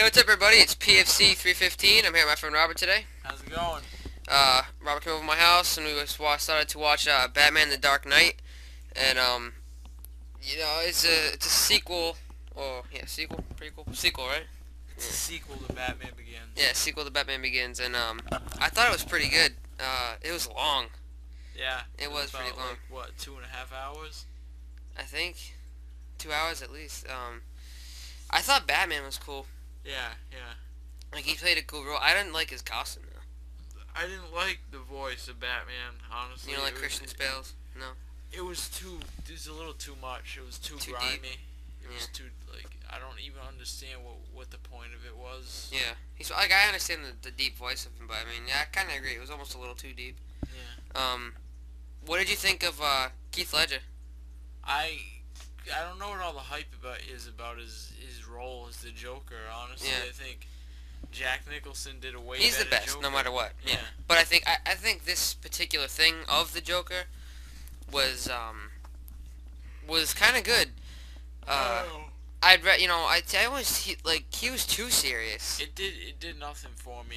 Hey, what's up, everybody? It's PFC 315. I'm here with my friend Robert today. How's it going? Robert came over to my house, and we started to watch Batman: The Dark Knight, and it's a sequel. Oh yeah, sequel, prequel, sequel, right? It's a Yeah, sequel to Batman Begins. yeah, sequel to Batman Begins, and I thought it was pretty good. It was long. Yeah, It it was was pretty about long. like what, 2.5 hours? I think 2 hours at least. I thought Batman was cool. Yeah, yeah. Like he played a cool role. I didn't like his costume though. I didn't like the voice of Batman, honestly. You know, like It was, Christian Bale's. No, it was too. It was a little too much. It was too too deep. grimy. It Yeah. was too like I don't even understand what the point of it was. Yeah, he's like I understand the deep voice of him, but I mean, yeah, I kind of agree. It was almost a little too deep. Yeah. Um, what did you think of Keith Ledger? I I don't know what all the hype about his role as the Joker. Honestly, Yeah, I think Jack Nicholson did a way he's the better best, no Joker. matter what. Yeah, Yeah. but I think this particular thing of the Joker was was kind of good. Uh, Oh. I'd read, I always he was too serious. It did nothing for me.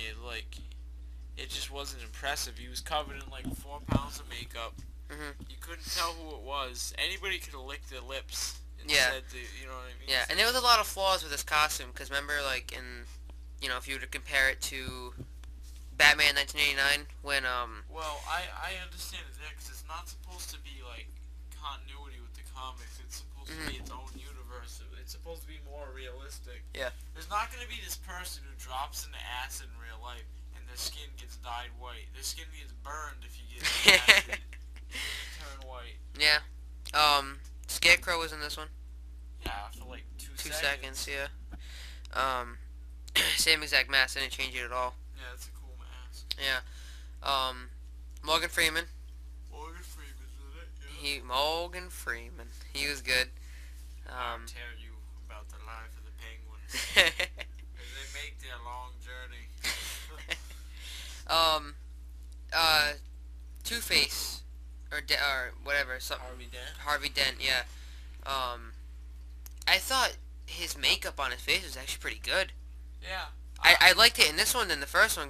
It just wasn't impressive. He was covered in like 4 pounds of makeup. Hmm. You couldn't tell who it was. Anybody could have licked their lips and Yeah, said, you know what I mean? yeah, and there was a lot of flaws with his costume. Cause remember, like if you were to compare it to Batman 1989, when Well, I understand it because it's not supposed to be like continuity with the comics. It's supposed to mhm, be its own universe. It's supposed to be more realistic. yeah. There's not going to be this person who drops into acid in real life and their skin gets dyed white. Their skin gets burned if you get acid. And you turn white. Yeah. Scarecrow was in this one. Yeah, for like two 2 seconds, seconds. yeah. Um, same exact mask, didn't change it at all. Yeah, that's a cool mask. Yeah. Um, Morgan Freeman. Morgan Freeman's in it, yeah. Morgan Freeman. He was good. I'll tell you about the life of the penguins as they make their long journey. um, uh, Two-Face or whatever, something. Harvey Dent. Harvey Dent, yeah. I thought his makeup on his face was actually pretty good. Yeah. I liked it in this one than the first one,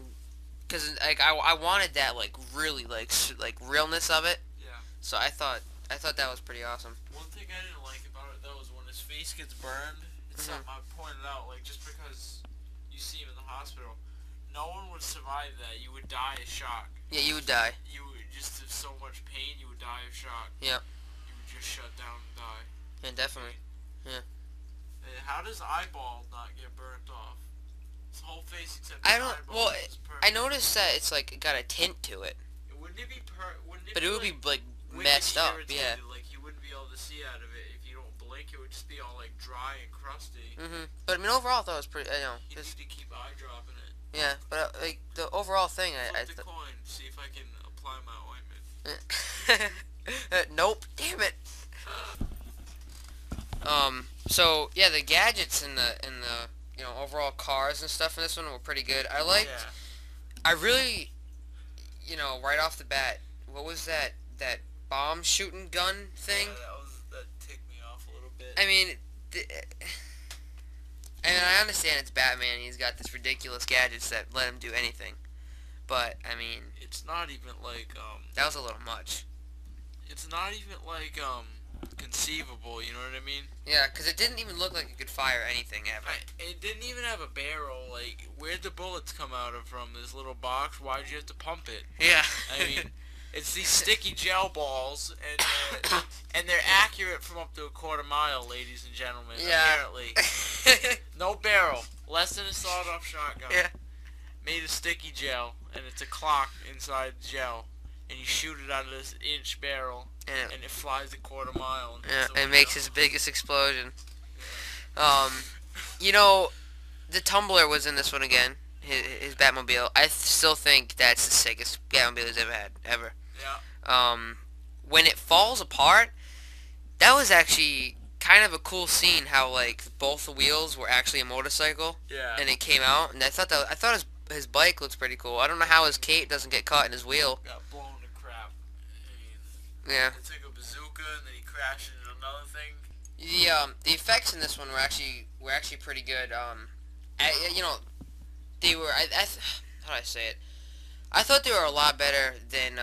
cause like I wanted that like really like realness of it. Yeah. So I thought that was pretty awesome. One thing I didn't like about it though is when his face gets burned. It's Hmm. something I pointed out. Like just because you see him in the hospital, no one would survive that. You would die of shock. Yeah, you would die. You would just have so much pain. You would die of shock. Yeah, You would just shut down and die. yeah, definitely. Yeah. And how does eyeball not get burnt off? His whole face except I his don't. eyeball Well, is I perfect. noticed that it's like got a tint to it, Wouldn't it be Wouldn't it but be it would be like like wouldn't it messed be up. Yeah. irritated? Like you wouldn't be able to see out of it if you don't blink. It would just be all like dry and crusty. But I mean, overall, I thought it was pretty. You Just need to keep eye dropping it. yeah. But like the overall thing, I Flip the coin. See if I can apply my ointment. nope. Damn it. So yeah, the gadgets and the overall cars and stuff in this one were pretty good. Yeah. I really, right off the bat, what was that bomb shooting gun thing? That ticked me off a little bit. I mean, I understand it's Batman. He's got this ridiculous gadgets that let him do anything, but I mean, It's not even like that was a little much. It's not even like conceivable. You know what I mean? Yeah, because it didn't even look like it could fire anything ever. It didn't even have a barrel. Like, where'd the bullets come out of from? This little box? Why'd you have to pump it? Yeah. I mean, it's these sticky gel balls, and they're accurate from up to a quarter mile, ladies and gentlemen. Yeah. Apparently, no barrel, less than a sawed-off shotgun. Yeah. Made of sticky gel, and it's a clock inside the gel, and you shoot it out of this inch barrel, And and it flies a quarter mile. And hits yeah, somebody it makes else. his biggest explosion. Um, you know, the Tumbler was in this one again. His Batmobile. I still think that's the sickest Batmobile he's ever had, ever. Yeah. When it falls apart, that was actually kind of a cool scene. How like both the wheels were actually a motorcycle, Yeah. and it came out. And I thought his bike looks pretty cool. I don't know how his cape doesn't get caught in his wheel. Got blown to crap. I mean, Yeah. it's like a bazooka, and then he crashed into another thing. The effects in this one were actually pretty good. you know, they were. How do I say it? I thought they were a lot better than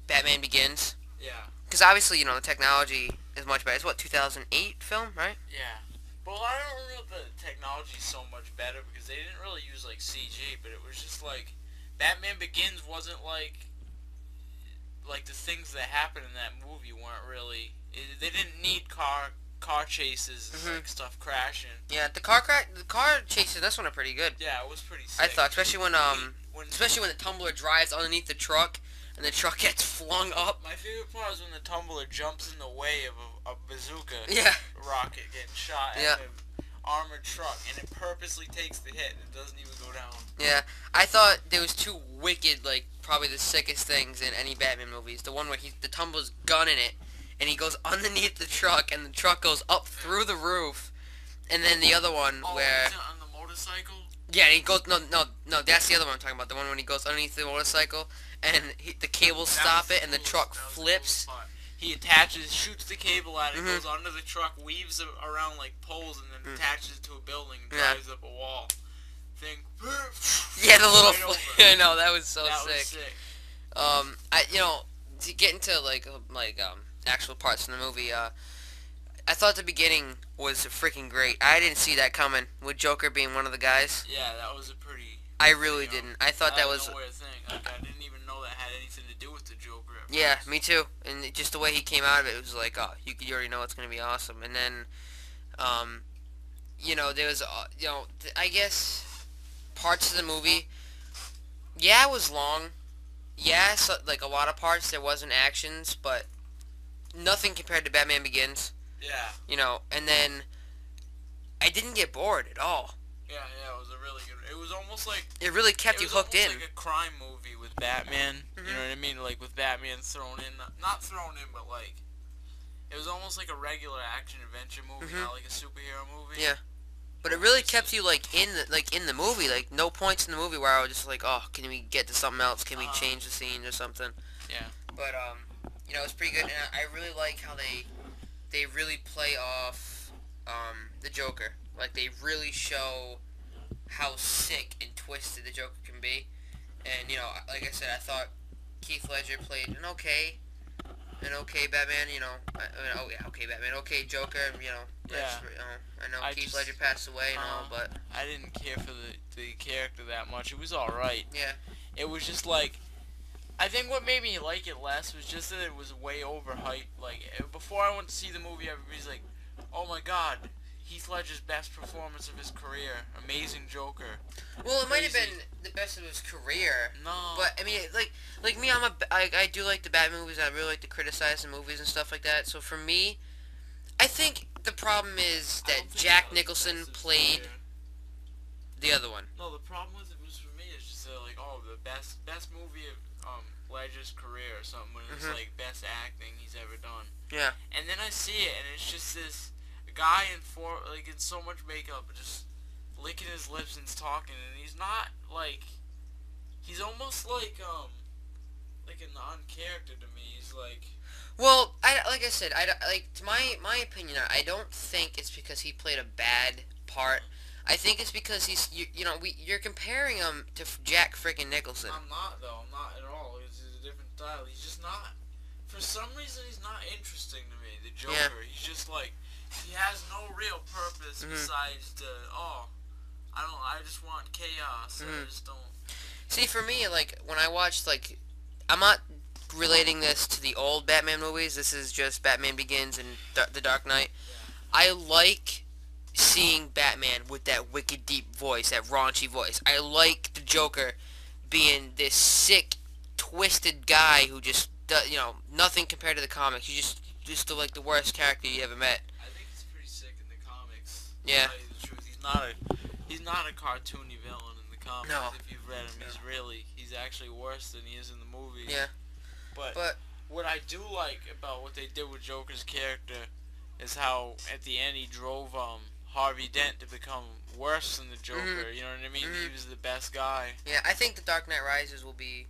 Batman Begins. Yeah. Because obviously, the technology is much better. It's what, 2008 film, right? Yeah. Well, I don't know if the technology's so much better because they didn't really use like CG, but it was just like Batman Begins wasn't like the things that happened in that movie weren't really. They didn't need car chases and like stuff crashing. Yeah, the car chases in this one are pretty good. Yeah, it was pretty sick. I thought, especially when When the tumbler drives underneath the truck and the truck gets flung up. my favorite part is when the tumbler jumps in the way of a bazooka Yeah. rocket getting shot Yeah. at an armored truck, and it purposely takes the hit and it doesn't even go down. Yeah, I thought there was two wicked, like probably the sickest things in any Batman movies. The one where the tumbler's gunning it, and he goes underneath the truck, and the truck goes up through the roof. And then the other one where is it on the motorcycle? yeah, he goes no, that's the other one I'm talking about. The one when he goes underneath the motorcycle, and the cables stop it, and the truck flips. He shoots the cable at it, goes under the truck, weaves around like poles, and then attaches it to a building and drives up a wall. Thing. Yeah, the little. Right over. I know, that was so That sick. was sick. To get into actual parts in the movie, I thought the beginning was freaking great. I didn't see that coming with Joker being one of the guys. Yeah, that was a pretty. I really didn't. I thought that was. Nowhere thing. Like, I didn't even know that had anything to do with the Joker. At Yeah, first. me too. And just the way he came out of it was like, oh, you already know it's gonna be awesome. And then, there was, I guess parts of the movie. Yeah, it was long. Yeah, so, like a lot of parts there wasn't actions, but nothing compared to Batman Begins. Yeah. And then I didn't get bored at all. Yeah, it was a really good. It was almost like It really kept it you was hooked in. almost like a crime movie with Batman. You know what I mean? Like with Batman thrown in, not thrown in, but like it was almost like a regular action adventure movie, not like a superhero movie. Yeah. But it really kept you in the movie. Like no points in the movie where I was just like, oh, can we get to something else? Can we change the scene or something? Yeah. But it's pretty good, and I really like how they really play off the Joker. Like they really show how sick and twisted the Joker can be. And like I said, I thought Heath Ledger played an okay Batman. Okay Batman, okay Joker. I know Heath Ledger passed away and all, but I didn't care for the character that much. It was all right. yeah. It was just like, I think what made me like it less was just that it was way overhyped. Like before I went to see the movie, everybody's like, "Oh my God, Heath Ledger's best performance of his career, amazing Joker." Well, it might have Crazy. been the best of his career. No. But I mean, like me, I do like the Batman movies. I really like to criticize the movies and stuff like that. So for me, I think the problem is I that don't think Jack that was Nicholson best of his played career. the other one. No, the problem with it was for me is just like, oh, the best movie of Ledger's career or something, when it's like best acting he's ever done. Yeah. And then I see it, and it's just this guy in so much makeup, just licking his lips and talking, and he's not like, he's almost like a non-character to me. He's like, Well, like I said, to my opinion, I don't think it's because he played a bad part. I think it's because you're comparing him to Jack freaking Nicholson. I'm not though. I'm not at all. It's a different style. He's just not. For some reason, he's not interesting to me. The Joker. Yeah. He's just like, he has no real purpose besides I just want chaos. I just don't. See, for me, like when I watched, I'm not relating this to the old Batman movies. This is just Batman Begins and The Dark Knight. Yeah. I like seeing Batman with that wicked deep voice, that raunchy voice. I like the Joker being this sick, twisted guy who just does, nothing compared to the comics. He's just the worst character you ever met. I think he's pretty sick in the comics. Yeah. To tell you the truth, he's not a cartoony villain in the comics. No. If you've read him, he's actually worse than he is in the movies. Yeah. But what I do like about what they did with Joker's character is how at the end he drove Harvey Dent to become worse than the Joker. You know what I mean? He was the best guy. Yeah, I think The Dark Knight Rises will be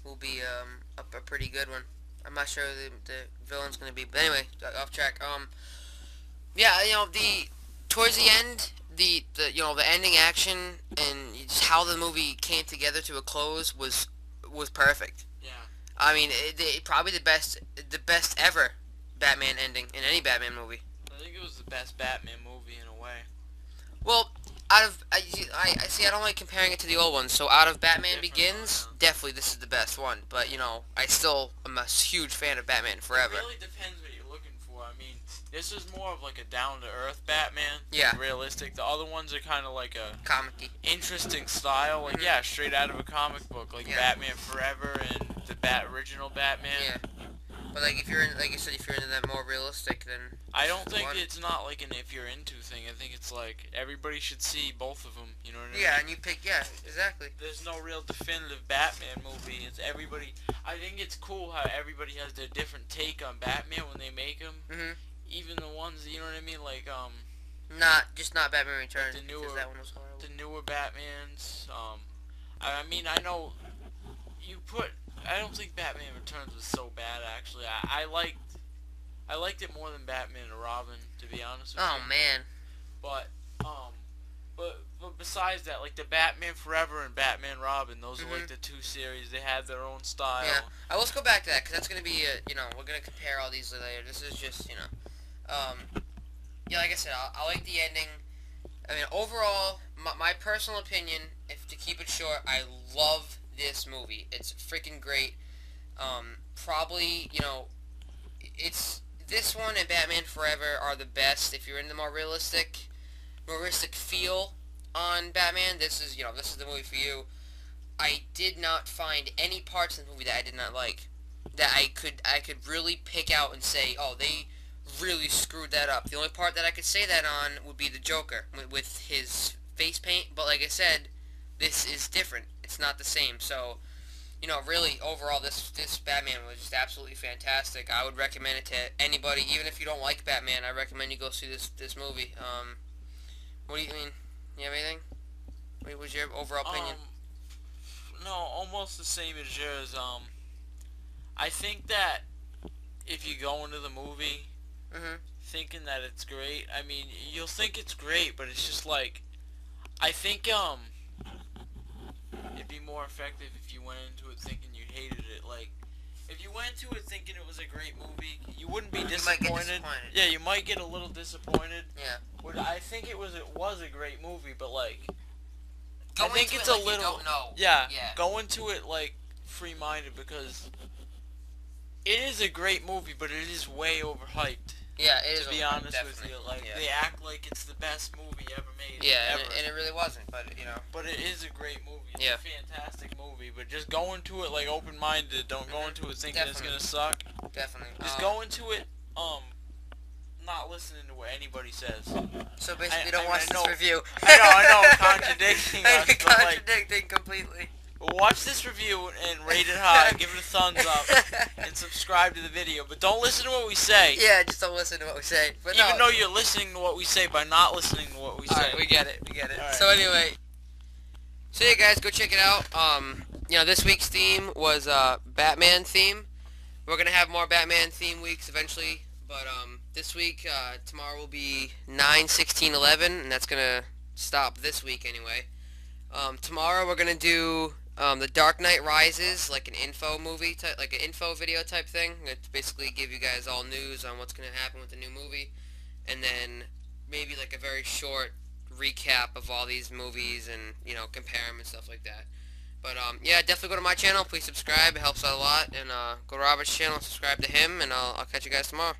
a pretty good one. I'm not sure who the villain's gonna be, but anyway, off track. Yeah, the towards the end, the ending action and just how the movie came together to a close was perfect. Yeah. I mean, probably the best ever Batman ending in any Batman movie. I think it was the best Batman movie in a way. Well, out of I see. I don't like comparing it to the old ones. So out of Batman Different Begins, one, definitely this is the best one. But I still am a huge fan of Batman Forever. It really depends what you're looking for. I mean, this is more of like a down-to-earth Batman. Yeah. Realistic. The other ones are kind of like a Comic-y. interesting style. Like, yeah, straight out of a comic book. Like Yeah. Batman Forever and the original Batman. Yeah. But like if you're like you said, if you're into that more realistic, then I don't think one. it's not like an if you're into thing. I think it's like everybody should see both of them. You know what I mean? Yeah, and you pick. Yeah, exactly. There's no real definitive Batman movie. It's everybody. I think it's cool how everybody has their different take on Batman when they make them. Mhm. Even the ones, you know what I mean, like Not Batman Returns, the because newer- that one was horrible. the newer Batmans. I mean, I know you put. I don't think Batman Returns was so bad actually. I liked it more than Batman and Robin, to be honest with Oh you. man. But besides that, like the Batman Forever and Batman Robin, those are like the two series. They had their own style. Yeah. Let's go back to that, because that's gonna be we're gonna compare all these later. This is just yeah, like I said, I like the ending. I mean, overall, my personal opinion, if to keep it short, I love this movie. It's freaking great. Probably, it's this one and Batman Forever are the best. If you're into more realistic feel on Batman, this is the movie for you. I did not find any parts of the movie that I did not like, that I could really pick out and say, oh, they really screwed that up. The only part that I could say that on would be the Joker with his face paint, but like I said, this is different. It's not the same. So, really, overall, this Batman was just absolutely fantastic. I would recommend it to anybody, even if you don't like Batman. I recommend you go see this movie. What do you mean? You have anything? What was your overall opinion? No, almost the same as yours. I think that if you go into the movie thinking that it's great, I mean, you'll think it's great, but it's just like, I think it'd be more effective if you went into it thinking you hated it. Like, if you went into it thinking it was a great movie, you wouldn't be disappointed. You might get disappointed. Yeah, you might get a little disappointed. Yeah. I think it was a great movie, but like, Go I think into it's it a like little. you don't know. Yeah, Yeah. go into it like free-minded, because it is a great movie, but it is way overhyped. Yeah, it is. To be overhyped, honest definitely. with you, like Yeah. they act like it's the best movie ever made. Yeah, ever. and it really wasn't, but But it is a great movie. It's Yeah. a fantastic movie. But just go into it like open-minded. Don't go into it thinking it's Definitely. gonna suck. definitely. Just go into it, not listening to what anybody says. So basically, I don't watch know- this review. I know, contradicting us, but like, Contradicting completely. watch this review and rate it high, give it a thumbs up, and subscribe to the video. But don't listen to what we say. Yeah, just don't listen to what we say. But Even no. though you're listening to what we say by not listening to what we say. Alright, we get it. Alright. So anyway, so yeah, guys, go check it out. This week's theme was Batman theme. We're gonna have more Batman theme weeks eventually, but this week, tomorrow will be 9/16/11, and that's gonna stop this week anyway. Tomorrow we're gonna do The Dark Knight Rises, like an info movie type, like an info video type thing. It's basically give you guys all news on what's gonna happen with the new movie, and then maybe like a very short recap of all these movies and compare them and stuff like that. But yeah, definitely go to my channel. Please subscribe. It helps out a lot. And go to Robert's channel and subscribe to him. And I'll catch you guys tomorrow.